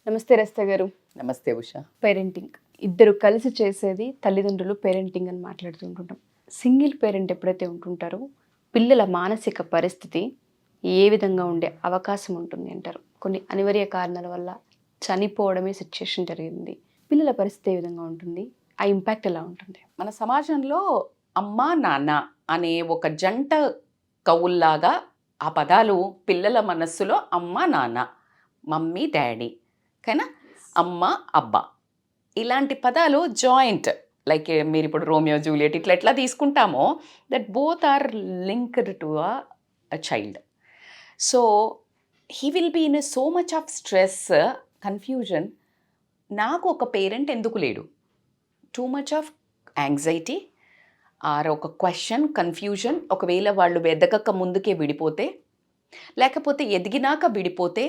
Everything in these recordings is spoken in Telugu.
నమస్తే రస్త గారు. నమస్తే ఉషా. పేరెంటింగ్ ఇద్దరు కలిసి చేసేది తల్లిదండ్రులు పేరెంటింగ్ అని మాట్లాడుతుంటుంటాం. సింగిల్ పేరెంట్ ఎప్పుడైతే ఉంటుంటారో పిల్లల మానసిక పరిస్థితి ఏ విధంగా ఉండే అవకాశం ఉంటుంది అంటారు. కొన్ని అనివార్య కారణాల వల్ల చనిపోవడమే సిచ్యుయేషన్ జరిగింది. పిల్లల పరిస్థితి ఏ విధంగా ఉంటుంది, ఆ ఇంపాక్ట్ ఎలా ఉంటుంది? మన సమాజంలో అమ్మ నాన్న అనే ఒక జంట కవుల్లాగా ఆ పదాలు పిల్లల మనస్సులో అమ్మ నాన్న, మమ్మీ డాడీ, కానీ అమ్మ అబ్బా ఇలాంటి పదాలు జాయింట్. లైక్ మీరు ఇప్పుడు రోమియో జూలియట్ ఇట్లా ఎట్లా తీసుకుంటామో that both are linked to a child. So he will be in so much of stress, confusion. నాకు ఒక పేరెంట్ ఎందుకు లేడు, too much of anxiety or ఒక క్వశ్చన్, కన్ఫ్యూజన్. ఒకవేళ వాళ్ళు ఎదగక ముందుకే విడిపోతే, లేకపోతే ఎదిగినాక విడిపోతే,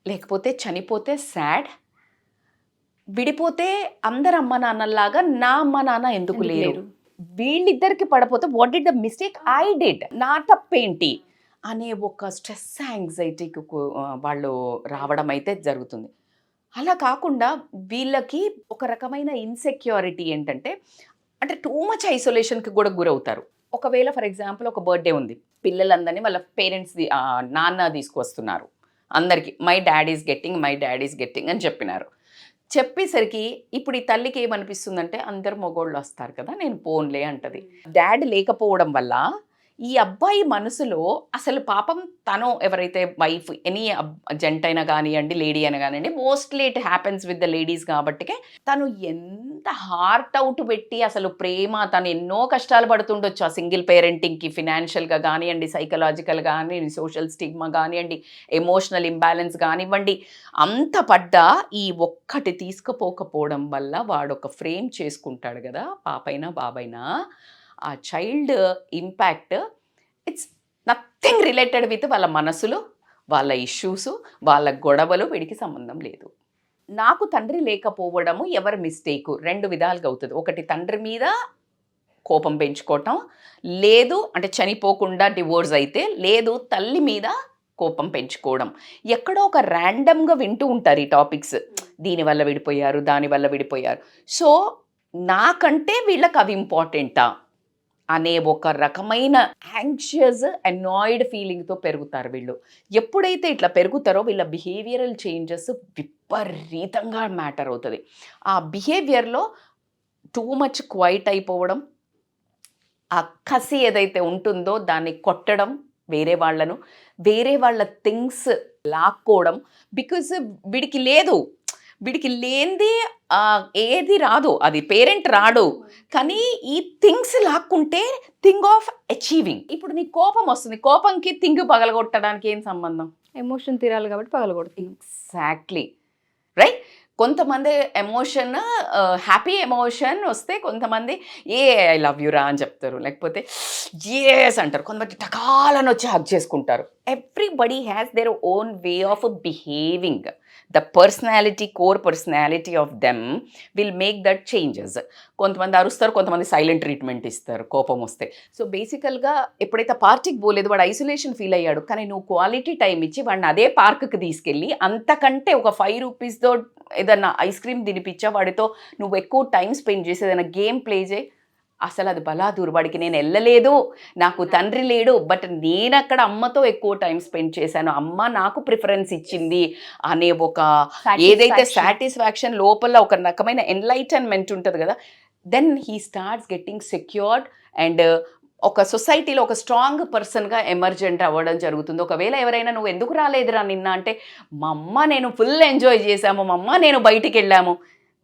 లేకపోతే చనిపోతే సాడ్, విడిపోతే అందరు అమ్మ నాన్నలాగా నా అమ్మ నాన్న ఎందుకు లేరు, వీళ్ళిద్దరికి పడపోతే what did the mistake I did, నా తప్పేంటి అనే ఒక స్ట్రెస్, యాంగ్జైటీకి వాళ్ళు రావడం అయితే జరుగుతుంది. అలా కాకుండా వీళ్ళకి ఒక రకమైన ఇన్సెక్యూరిటీ ఏంటంటే, అంటే టూ మచ్ ఐసోలేషన్కి కూడా గురవుతారు. ఒకవేళ ఫర్ ఎగ్జాంపుల్ ఒక బర్త్డే ఉంది, పిల్లలందరినీ వాళ్ళ పేరెంట్స్ నాన్న తీసుకొస్తున్నారు, అందరికీ మై డాడ్ ఈస్ గెట్టింగ్ అని చెప్పినారు. చెప్పేసరికి ఇప్పుడు ఈ తల్లికి ఏమనిపిస్తుందంటే అందరు మగోళ్ళు వస్తారు కదా, నేను పోన్లే అంటది. డాడ్ లేకపోవడం వల్ల ఈ అబ్బాయి మనసులో అసలు పాపం తను ఎవరైతే వైఫ్, ఎనీ జెంట్ అయినా కానివ్వండి, లేడీ అయినా కానివ్వండి, mostly it happens with the ladies కాబట్టి తను ఎంత హార్ట్ అవుట్ పెట్టి అసలు ప్రేమ, తను ఎన్నో కష్టాలు పడుతుండొచ్చు ఆ సింగిల్ పేరెంటింగ్కి, ఫినాన్షియల్గా కానివ్వండి, సైకలాజికల్ కానివ్వండి, సోషల్ స్టిగ్మా కానివ్వండి, ఎమోషనల్ ఇంబ్యాలెన్స్ కానివ్వండి, అంత పడ్డా ఈ ఒక్కటి తీసుకుపోకపోవడం వల్ల వాడు ఒక ఫ్రేమ్ చేసుకుంటాడు కదా, పాపైనా బాబైనా. ఆ child impact it's nothing related with వాళ్ళ మనసులు, వాళ్ళ ఇష్యూస్, వాళ్ళ గొడవలు, వీడికి సంబంధం లేదు. నాకు తండ్రి లేకపోవడము ఎవరి మిస్టేకు, రెండు విధాలుగా అవుతుంది. ఒకటి తండ్రి మీద కోపం పెంచుకోవటం, లేదు అంటే చనిపోకుండా డివోర్స్ అయితే, లేదు తల్లి మీద కోపం పెంచుకోవడం. ఎక్కడో ఒక ర్యాండమ్గా వింటూ ఉంటారు ఈ టాపిక్స్, దీనివల్ల విడిపోయారు, దానివల్ల విడిపోయారు. సో నాకంటే వీళ్ళకి అవి ఇంపార్టెంటా అనే ఒక రకమైన యాంగ్షియస్, అనాయిడ్ ఫీలింగ్తో పెరుగుతారు వీళ్ళు. ఎప్పుడైతే ఇట్లా పెరుగుతారో వీళ్ళ బిహేవియరల్ చేంజెస్ విపరీతంగా మ్యాటర్ అవుతుంది. ఆ బిహేవియర్లో టూ మచ్ క్వైట్ అయిపోవడం, ఆ కసి ఏదైతే ఉంటుందో దాన్ని కొట్టడం, వేరే వాళ్ళ థింగ్స్ లాక్కోవడం. బికాజ్ వీడికి లేనిది ఏది రాదు, అది పేరెంట్ రాడు, కానీ ఈ థింగ్స్ లాక్కుంటే థింగ్ ఆఫ్ అచీవింగ్. ఇప్పుడు నీకు కోపం వస్తుంది, కోపంకి థింగ్ పగలగొట్టడానికి ఏం సంబంధం? ఎమోషన్ తీరాలి కాబట్టి పగలగొడుతుంది. Exactly right. కొంతమంది ఎమోషన్, హ్యాపీ ఎమోషన్ వస్తే కొంతమంది ఐ లవ్ యూ రా అని చెప్తారు, లేకపోతే ఎస్ అంటారు, కొంతమంది టకాలను వచ్చి హగ్ చేసుకుంటారు. Everybody has their own way of behaving. The personality, core personality of them will make that changes. కొంతమంది అరుస్తారు, కొంతమంది సైలెంట్ ట్రీట్మెంట్ ఇస్తారు కోపం వస్తే. సో బేసికల్గా ఎప్పుడైతే పార్టీకి పోలేదు, వాడు ఐసోలేషన్ ఫీల్ అయ్యాడు, కానీ నువ్వు క్వాలిటీ టైం ఇచ్చి వాడిని అదే పార్క్కి తీసుకెళ్ళి అంతకంటే ఒక 5 రూపీస్తో ఏదన్నా ఐస్ క్రీమ్ తినిపించా, వాడితో నువ్వు ఎక్కువ టైం స్పెండ్ చేసి ఏదైనా గేమ్ ప్లే చేయి, అసలు అది బలాదూరు. వాడికి నేను వెళ్ళలేదు, నాకు తండ్రి లేడు, బట్ నేను అక్కడ అమ్మతో ఎక్కువ టైం స్పెండ్ చేశాను, అమ్మ నాకు ప్రిఫరెన్స్ ఇచ్చింది అనే ఒక ఏదైతే సాటిస్ఫాక్షన్ లోపల ఒక రకమైన ఎన్లైటన్మెంట్ ఉంటుంది కదా, then he starts getting secured and ఒక సొసైటీలో ఒక స్ట్రాంగ్ పర్సన్గా ఎమర్జెంట్ అవ్వడం జరుగుతుంది. ఒకవేళ ఎవరైనా నువ్వు ఎందుకు రాలేదురా నిన్న అంటే, మా అమ్మ నేను ఫుల్ ఎంజాయ్ చేశాము, మా అమ్మ నేను బయటికి వెళ్ళాము,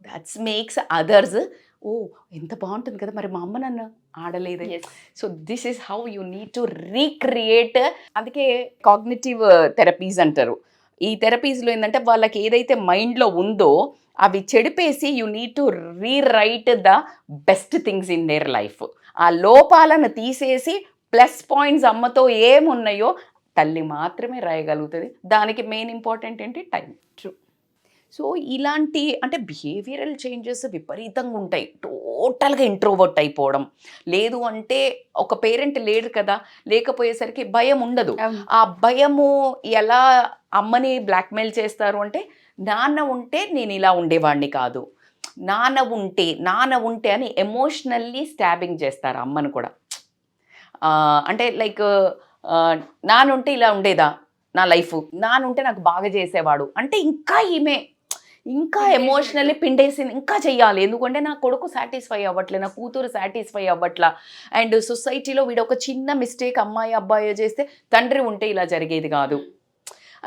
దట్స్ మేక్స్ అదర్స్ ఓ ఎంత బాగుంటుంది కదా, మరి మా అమ్మ నన్ను ఆడలేదు. So this is how you need to recreate. అందుకే కాగ్నిటివ్ థెరపీస్ అంటారు. ఈ థెరపీస్లో ఏంటంటే వాళ్ళకి ఏదైతే మైండ్లో ఉందో అవి చెడిపేసి you need to rewrite the best things in their life. ఆ లోపాలను తీసేసి ప్లస్ పాయింట్స్ అమ్మతో ఏమున్నాయో తల్లి మాత్రమే రాయగలుగుతుంది. దానికి మెయిన్ ఇంపార్టెంట్ ఏంటి, టైం. ట్రూ. సో ఇలాంటి అంటే బిహేవియరల్ చేంజెస్ విపరీతంగా ఉంటాయి. టోటల్గా ఇంట్రోవర్ట్ అయిపోవడం, లేదు అంటే ఒక పేరెంట్ లేడు కదా, లేకపోయేసరికి భయం ఉండదు. ఆ భయము ఎలా అమ్మని బ్లాక్మెయిల్ చేస్తారు అంటే, నాన్న ఉంటే నేను ఇలా ఉండేవాడిని కాదు, నాన్న ఉంటే అని ఎమోషనల్లీ స్టాబింగ్ చేస్తారు అమ్మను కూడా. అంటే లైక్ నాన్న ఉంటే ఇలా ఉండేదా నా లైఫ్, నాన్న ఉంటే నాకు బాగా చేసేవాడు అంటే ఇంకా ఎమోషనల్లీ పిండేసింది, ఇంకా చెయ్యాలి, ఎందుకంటే నా కొడుకు సాటిస్ఫై అవ్వట్లే, నా కూతురు సాటిస్ఫై అవ్వట్లా. అండ్ సొసైటీలో వీడు ఒక చిన్న మిస్టేక్ అమ్మాయి అబ్బాయి చేస్తే తండ్రి ఉంటే ఇలా జరిగేది కాదు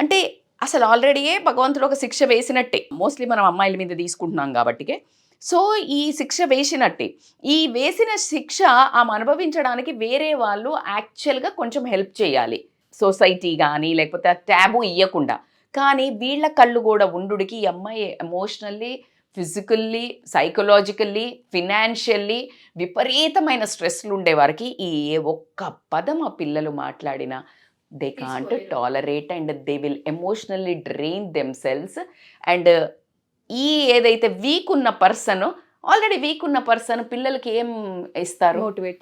అంటే అసలు ఆల్రెడీయే భగవంతుడు ఒక శిక్ష వేసినట్టే. మోస్ట్లీ మనం అమ్మాయిల మీద తీసుకుంటున్నాం కాబట్టి సో ఈ శిక్ష వేసినట్టే. ఈ వేసిన శిక్ష ఆమె అనుభవించడానికి వేరే వాళ్ళు యాక్చువల్గా కొంచెం హెల్ప్ చేయాలి, సొసైటీ కానీ లేకపోతే ట్యాబు ఇవ్వకుండా. కానీ వీళ్ళ కళ్ళు కూడా ఉండుడికి ఈ అమ్మాయి ఎమోషనల్లీ, ఫిజికల్లీ, సైకలాజికల్లీ, ఫినాన్షియల్లీ విపరీతమైన స్ట్రెస్లు ఉండేవారికి ఈ ఒక్క పదం ఆ పిల్లలు మాట్లాడినా they can't tolerate and they will emotionally drain themselves. And ఈ ఏదైతే వీక్ ఉన్న పర్సన్, ఆల్రెడీ వీక్ ఉన్న పర్సన్ పిల్లలకి ఏం ఇస్తారు, మోటివేట్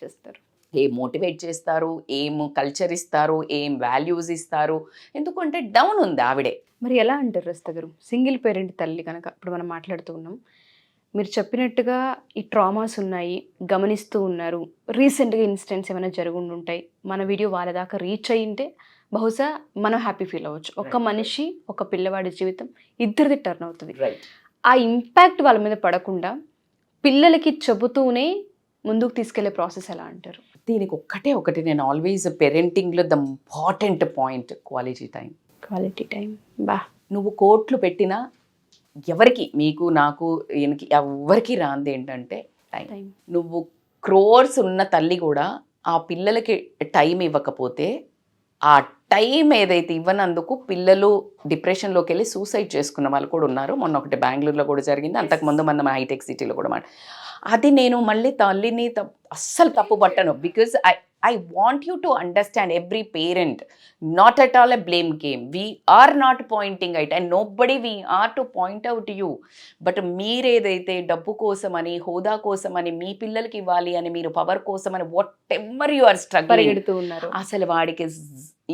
చేస్తారు, ఏం కల్చర్ ఇస్తారు, ఏం వాల్యూస్ ఇస్తారు, ఎందుకంటే డౌన్ ఉంది ఆవిడే. మరి ఎలా అంటారు రస్తా గారు, సింగిల్ పేరెంట్ తల్లి కనుక ఇప్పుడు మనం మాట్లాడుతూ ఉన్నాం, మీరు చెప్పినట్టుగా ఈ ట్రామాస్ ఉన్నాయి, గమనిస్తూ ఉన్నారు, రీసెంట్గా ఇన్సిడెంట్స్ ఏమైనా జరుగుండి ఉంటాయి, మన వీడియో వాళ్ళ దాకా రీచ్ అయ్యింటే బహుశా మనం హ్యాపీ ఫీల్ అవ్వచ్చు. ఒక మనిషి ఒక పిల్లవాడి జీవితం ఇద్దరిది టర్న్ అవుతుంది. ఆ ఇంపాక్ట్ వాళ్ళ మీద పడకుండా పిల్లలకి చెబుతూనే ముందుకు తీసుకెళ్లే ప్రాసెస్ ఎలా అంటారు? దీనికి ఒకటి నేను ఆల్వేస్ పేరెంటింగ్లో the important point quality time. బా, నువ్వు కోట్లు పెట్టినా ఎవరికి, మీకు నాకు ఈయనకి ఎవరికి రాంది ఏంటంటే టైం. నువ్వు క్రోర్స్ ఉన్న తల్లి కూడా ఆ పిల్లలకి టైం ఇవ్వకపోతే, ఆ టైం ఏదైతే ఇవ్వనందుకు పిల్లలు డిప్రెషన్లోకి వెళ్ళి సూసైడ్ చేసుకున్న వాళ్ళు కూడా ఉన్నారు. మొన్న ఒకటి బెంగళూరులో కూడా జరిగింది, అంతకుముందు మన హైటెక్ సిటీలో కూడా. అది నేను మళ్ళీ తల్లిని అస్సలు తప్పు పట్టను. Because I want you to understand, every parent, not at all a blame game. We are not pointing it and nobody we are to point out to you. But మీరేదైతే డబ్బు కోసమని, హోదా కోసమని, మీ పిల్లలకి ఇవ్వాలి అని, మీరు పవర్ కోసమని, whatever you are struggling, అసలు వాడికి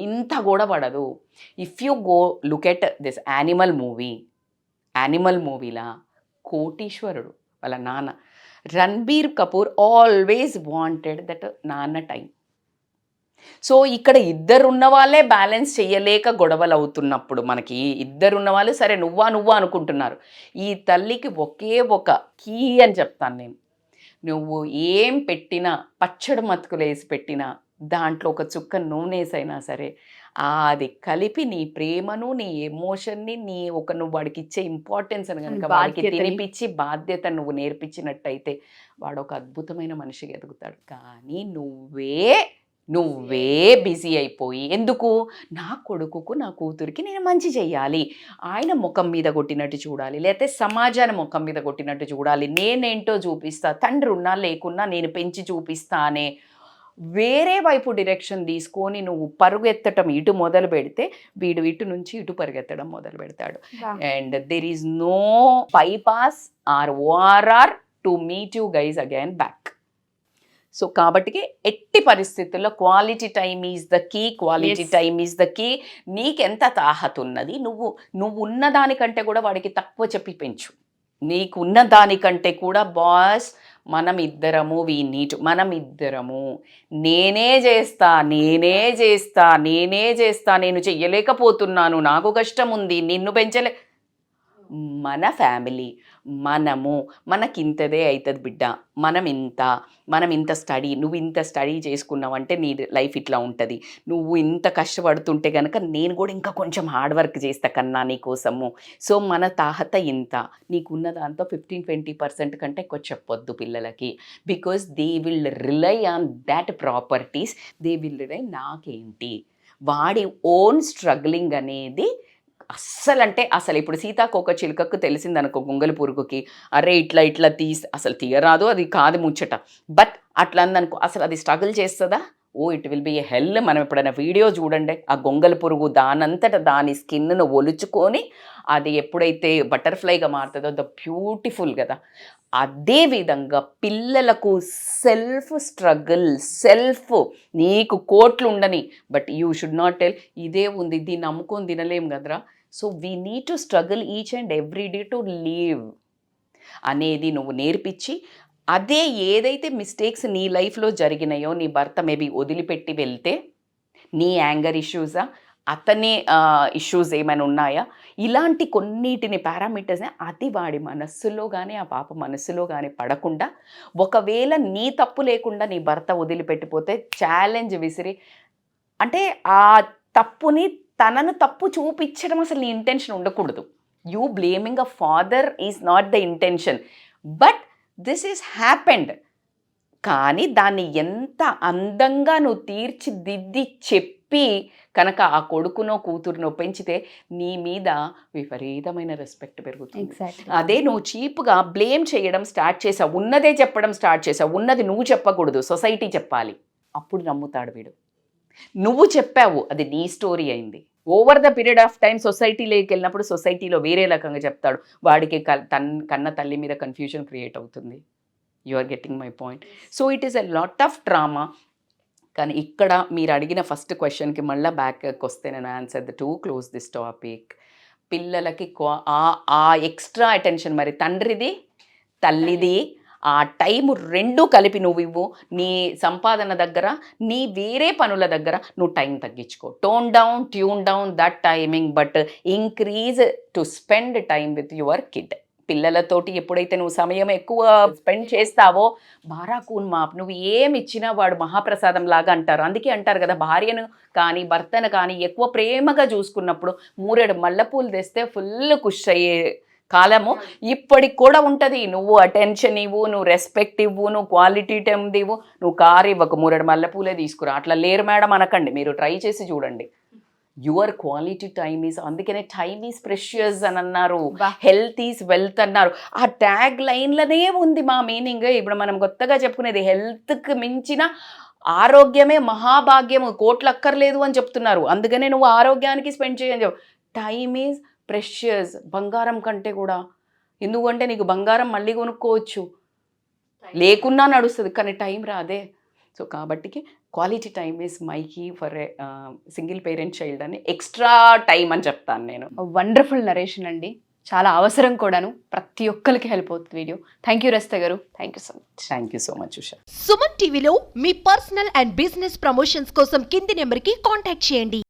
ఇంత కూడా పడదు. If you go look at this animal మూవీలా కోటీశ్వరుడు వాళ్ళ నాన్న Ranbir Kapoor always wanted that నాన్న టైం. సో ఇక్కడ ఇద్దరున్న వాళ్ళే బ్యాలెన్స్ చేయలేక గొడవలు అవుతున్నప్పుడు, మనకి ఇద్దరున్న వాళ్ళు సరే నువ్వా అనుకుంటున్నారు. ఈ తల్లికి ఒకే ఒక కీ అని చెప్తాను నేను. నువ్వు ఏం పెట్టినా, పచ్చడి మతుకులు వేసి పెట్టినా, దాంట్లో ఒక చుక్క నూనె వేసైనా సరే, అది కలిపి నీ ప్రేమను, నీ ఎమోషన్ని, నువ్వు వాడికి ఇచ్చే ఇంపార్టెన్స్ అని కనుక వాడికి తినిపించి బాధ్యత నువ్వు నేర్పించినట్టయితే వాడు ఒక అద్భుతమైన మనిషిగా ఎదుగుతాడు. కానీ నువ్వే బిజీ అయిపోయి, ఎందుకు, నా కొడుకుకు నా కూతురికి నేను మంచి చెయ్యాలి, ఆయన ముఖం మీద కొట్టినట్టు చూడాలి, లేకపోతే సమాజాన్ని ముఖం మీద కొట్టినట్టు చూడాలి, నేనేంటో చూపిస్తా, తండ్రి ఉన్నా లేకున్నా నేను పెంచి చూపిస్తా అనే వేరే వైపు డిరెక్షన్ తీసుకొని నువ్వు పరుగెత్తటం ఇటు మొదలు పెడితే, వీడు ఇటు నుంచి ఇటు పరిగెత్తడం మొదలు పెడతాడు. And there is no bypass or ORR to meet you guys again back. So కాబట్టి ఎట్టి పరిస్థితుల్లో quality time is the key. నీకెంత తాహత ఉన్నది, నువ్వు ఉన్న దానికంటే కూడా వాడికి తక్కువ చెప్పి పెంచు. నీకు ఉన్న దానికంటే కూడా బాస్ మనం ఇద్దరము నేనే చేస్తా, నేను చెయ్యలేకపోతున్నాను, నాకు కష్టం ఉంది, నిన్ను పెంచలే. మన ఫ్యామిలీ, మనకింతదే అవుతుంది బిడ్డ, మనం ఇంత స్టడీ, నువ్వు ఇంత స్టడీ చేసుకున్నావంటే నీ లైఫ్ ఇట్లా ఉంటుంది, నువ్వు ఇంత కష్టపడుతుంటే కనుక నేను కూడా ఇంకా కొంచెం హార్డ్ వర్క్ చేస్తా కన్నా నీకోసము. సో మన తాహత ఇంత, నీకున్న దాంతో 15-20% కంటే ఎక్కువ చెప్పొద్దు పిల్లలకి. Because they will rely on that properties, they will rely నాకేంటి, వాడి ఓన్ స్ట్రగ్లింగ్ అనేది అసలు ఇప్పుడు సీతాకోక చిలుకకు తెలిసిందనుకో, గొంగలి పురుగుకి, అరే ఇట్లా అసలు తీయరాదు, అది కాదు ముచ్చట, బట్ అట్లా అందనుకో, అసలు అది స్ట్రగుల్ చేస్తుందా, ఇట్ విల్ బి ఏ హెల్. మనం ఎప్పుడైనా వీడియో చూడండి, ఆ గొంగళి పురుగు దానంతట దాని స్కిన్ను ఒలుచుకొని అది ఎప్పుడైతే బటర్ఫ్లైగా మారుతుందో ద బ్యూటిఫుల్ కదా. అదేవిధంగా పిల్లలకు సెల్ఫ్ స్ట్రగుల్, నీకు కోట్లు ఉండని, but you should not tell ఇదే ఉంది దీన్ని నమ్ముకొని తినలేం కదరా. So we need to struggle each and every day to leave అనేది నువ్వు నేర్పించి, అదే ఏదైతే మిస్టేక్స్ నీ లైఫ్లో జరిగినాయో, నీ భర్త మేబీ వదిలిపెట్టి వెళ్తే నీ యాంగర్ ఇష్యూసా, అతని ఇష్యూస్ ఏమైనా ఉన్నాయా, ఇలాంటి కొన్నిటిని పారామీటర్స్ని అది వాడి మనస్సులో కానీ ఆ పాప మనస్సులో కానీ పడకుండా, ఒకవేళ నీ తప్పు లేకుండా నీ భర్త వదిలిపెట్టిపోతే ఛాలెంజ్ విసిరి, అంటే ఆ తప్పుని తనను తప్పు చూపించడం అసలు నీ ఇంటెన్షన్ ఉండకూడదు. You blaming a father is not the intention, but this is happened. కానీ దాన్ని ఎంత అందంగా నువ్వు తీర్చిదిద్ది చెప్పి కనుక ఆ కొడుకునో కూతురునో పెంచితే నీ మీద విపరీతమైన రెస్పెక్ట్ పెరుగుతుంది. ఎగ్జాక్ట్లీ. అదే నువ్వు చీప్గా బ్లేమ్ చేయడం స్టార్ట్ చేసావు, ఉన్నదే చెప్పడం స్టార్ట్ చేసావు, ఉన్నది నువ్వు చెప్పకూడదు, సొసైటీ చెప్పాలి, అప్పుడు నమ్ముతాడు వీడు. నువ్వు చెప్పావు, అది నీ స్టోరీ అయింది. Over the period of time సొసైటీలోకి వెళ్ళినప్పుడు సొసైటీలో వేరే రకంగా చెప్తాడు, వాడికి కన్న తల్లి మీద కన్ఫ్యూజన్ క్రియేట్ అవుతుంది. You are getting my point. So it is a lot of drama. కానీ ఇక్కడ మీరు అడిగిన ఫస్ట్ క్వశ్చన్కి మళ్ళీ బ్యాక్కి వస్తే నేను answer to close this topic. పిల్లలకి ఆ ఎక్స్ట్రా అటెన్షన్, మరి తండ్రిది తల్లిది ఆ టైము రెండూ కలిపి నువ్వు ఇవ్వు. నీ సంపాదన దగ్గర, నీ వేరే పనుల దగ్గర నువ్వు టైం తగ్గించుకో. Tune down that timing, but increase to spend time with your kid. పిల్లలతోటి ఎప్పుడైతే నువ్వు సమయం ఎక్కువ స్పెండ్ చేస్తావో, బారాకూన్ మాప్, నువ్వు ఏమి ఇచ్చినా వాడు మహాప్రసాదం లాగా అంటారు. అందుకే అంటారు కదా, భార్యను కానీ భర్తను కానీ ఎక్కువ ప్రేమగా చూసుకున్నప్పుడు 3 మల్లెపూలు తెస్తే ఫుల్ ఖుష్ అయ్యే కాలము ఇప్పటికి కూడా ఉంటుంది. నువ్వు అటెన్షన్ ఇవ్వు, నువ్వు రెస్పెక్ట్ ఇవ్వు, నువ్వు క్వాలిటీ టైం ఇవ్వు, నువ్వు కారు ఇవ్వకు, 3 మల్లెపూలే తీసుకురా. అట్లా లేరు మేడం అనకండి, మీరు ట్రై చేసి చూడండి. యువర్ క్వాలిటీ టైమ్ ఈజ్, అందుకనే టైమ్ ఈజ్ ప్రెషియస్ అని అన్నారు, హెల్త్ ఈజ్ వెల్త్ అన్నారు. ఆ ట్యాగ్ లైన్లనే ఉంది మా మీనింగ్. ఇప్పుడు మనం కొత్తగా చెప్పుకునేది హెల్త్కి మించిన ఆరోగ్యమే మహాభాగ్యము, కోట్లు అక్కర్లేదు అని చెప్తున్నారు. అందుకనే నువ్వు ఆరోగ్యానికి స్పెండ్ చేయని చెప్పు. టైమ్ ఈజ్ ప్రెషియస్, బంగారం కంటే కూడా. ఎందుకంటే నీకు బంగారం మళ్ళీ కొనుక్కోవచ్చు, లేకున్నా నడుస్తుంది, కానీ టైం రాదే. సో కాబట్టికి quality time is my key for a single parent child అని ఎక్స్ట్రా టైం అని చెప్తాను నేను. వండర్ఫుల్ నరేషన్ అండి, చాలా అవసరం కూడాను, ప్రతి ఒక్కరికి హెల్ప్ అవుతుంది వీడియో. థ్యాంక్ యూ రస్త గారు, thank you so much. Thank you so much Usha. Suman టీవీలో మీ పర్సనల్ అండ్ బిజినెస్ ప్రమోషన్స్ కోసం కింది నెంబర్కి కాంటాక్ట్ చేయండి.